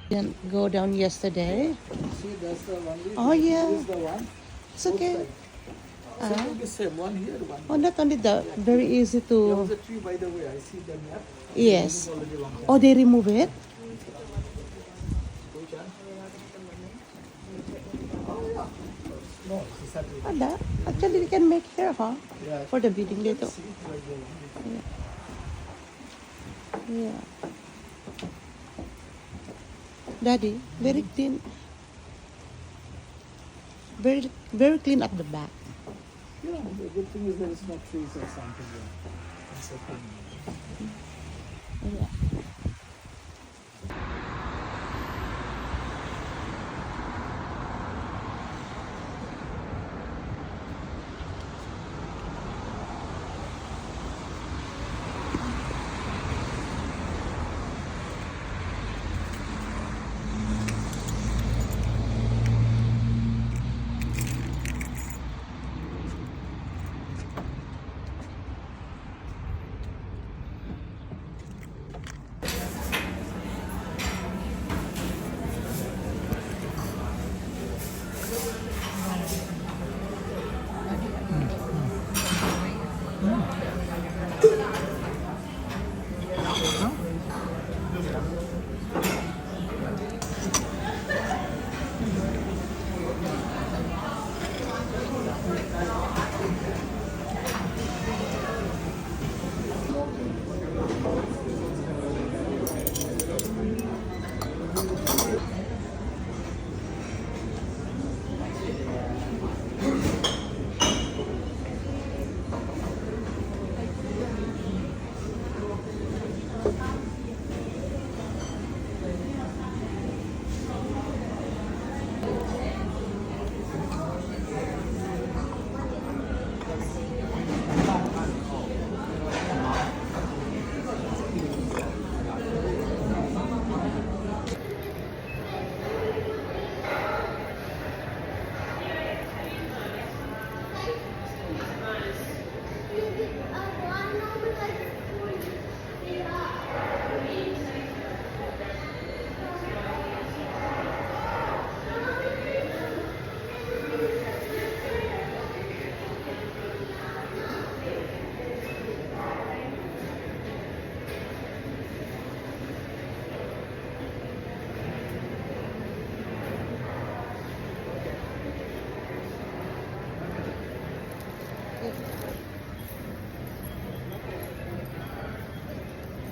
Didn't go down yesterday. See, that's the one. Oh, yeah. This is the one. It's okay. So it will be same one here, one. Oh, not only that, very easy There was to. a tree, by the way. I see the map. Yes. Already long time. Oh, they remove it? Which one? No, it's Saturday. Ada. Actually, we can make here, huh? Yeah. For the building dito. See, like the one. Yeah. Daddy, very clean. Very clean at the back. Yeah, the good thing is there is no trees or something there. It's okay. Yeah.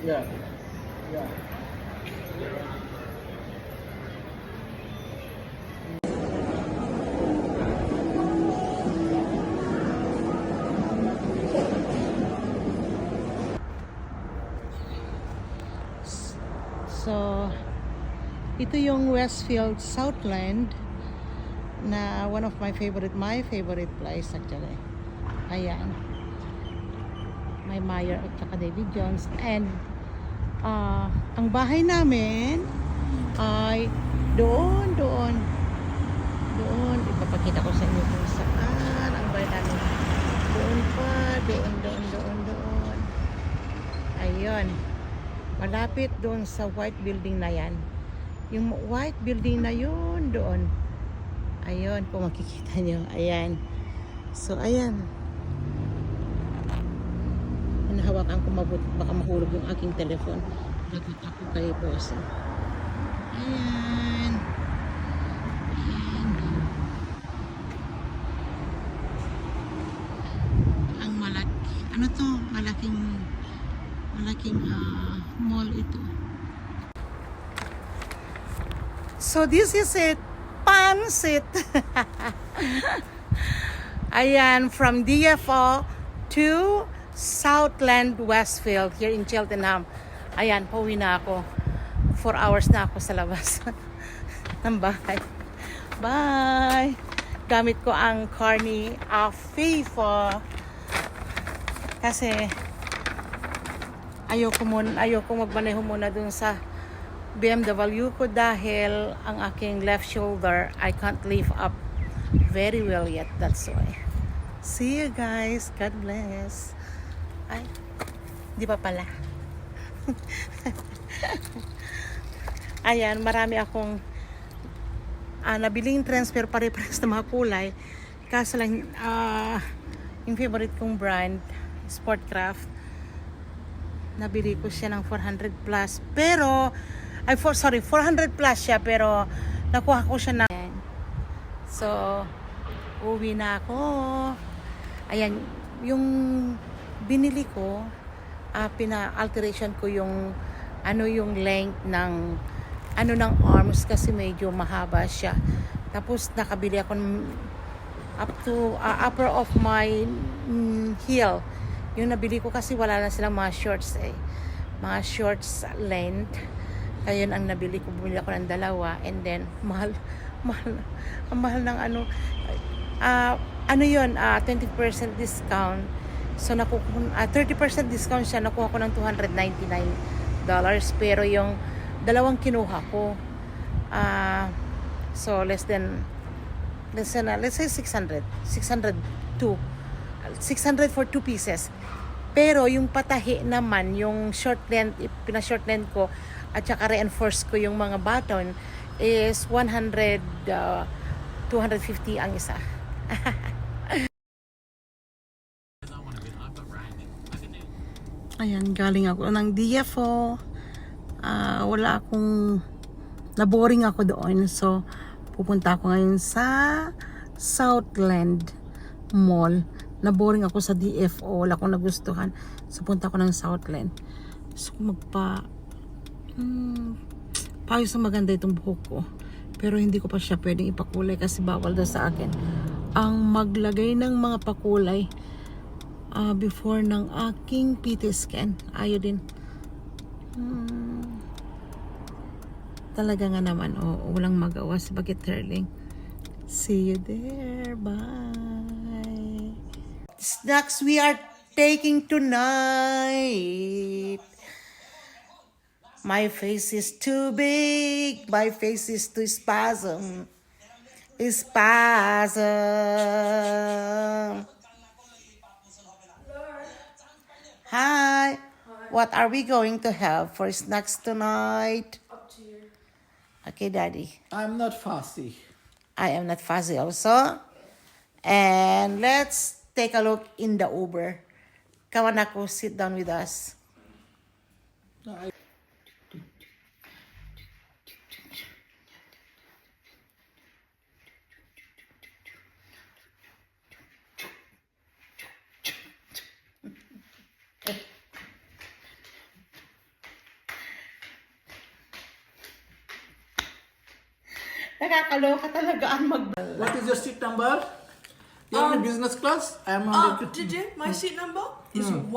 Yeah. Yeah. So, ito yung Westfield Southland na one of my favorite place actually. Ayan. May Meyer at saka David Jones. And ang bahay namin ay doon. Ipapakita ko sa inyo kung saan ang bahay namin. Doon pa, doon. Ayun. Malapit doon sa white building na yan. Yung white building na yun doon. Ayun, kung makikita nyo. Ayan. So, ayan. Hinahawakan ko mabuti. Baka mahulog yung aking telephone. Lagot ako kay boss. Ayan. Ang malaki. Ano to? Malaking mall ito. So this is it. Pansit. Ayan, from DFO to Southland Westfield here in Cheltenham. Ayan, pauwi na ako. 4 hours na ako sa labas ng bahay. Bye! Gamit ko ang car ni FIFA kasi ayoko magmaneho muna dun sa BMW ko dahil ang aking left shoulder I can't lift up very well yet. That's why. See you guys. God bless. Ay, di pa pala. Ayan, marami akong nabiling transfer pare-pares na mga kulay. Kaso lang, yung favorite kong brand, Sportcraft, nabili ko siya ng 400 plus. Pero, 400 plus siya, pero nakuha ko siya ng... So, uwi na ako. Ayan, yung binili ko, pina-alteration ko yung yung length ng ng arms kasi medyo mahaba siya. Tapos nakabili ako up to upper of my heel. Yung nabili ko kasi wala na silang mga shorts mga shorts length. Kaya yun ang nabili ko. Bumili ako ng dalawa, and then mahal ang mahal ng 20% discount. So 30% discount siya, nakuha ko ng $299. Pero yung dalawang kinuha ko, so less than let's say 600 for 2 pieces. Pero yung patahi naman, yung short length, pina-short length ko at saka reinforce ko yung mga button is 250 ang isa. Ayan, galing ako ng DFO. Wala akong naboring ako doon. So, pupunta ako ngayon sa Southland Mall. Naboring ako sa DFO. Wala akong nagustuhan. So, punta ako ng Southland. So, payos na maganda itong buhok ko. Pero hindi ko pa siya pwedeng ipakulay kasi bawal daw sa akin ang maglagay ng mga pakulay before ng aking PT scan. Ayaw din. Talaga nga naman, walang magawa sa bagay curling. See you there. Bye. Snacks we are taking tonight. My face is too big. My face is too spasm. Hi. What are we going to have for snacks tonight? Up to you. Okay, Daddy. I'm not fussy. I am not fussy also. And let's take a look in the Uber. Come on, ako, sit down with us. Nakakaloka talaga ang What is your seat number? You're in business class? I'm on the... Did you? My seat number is 1.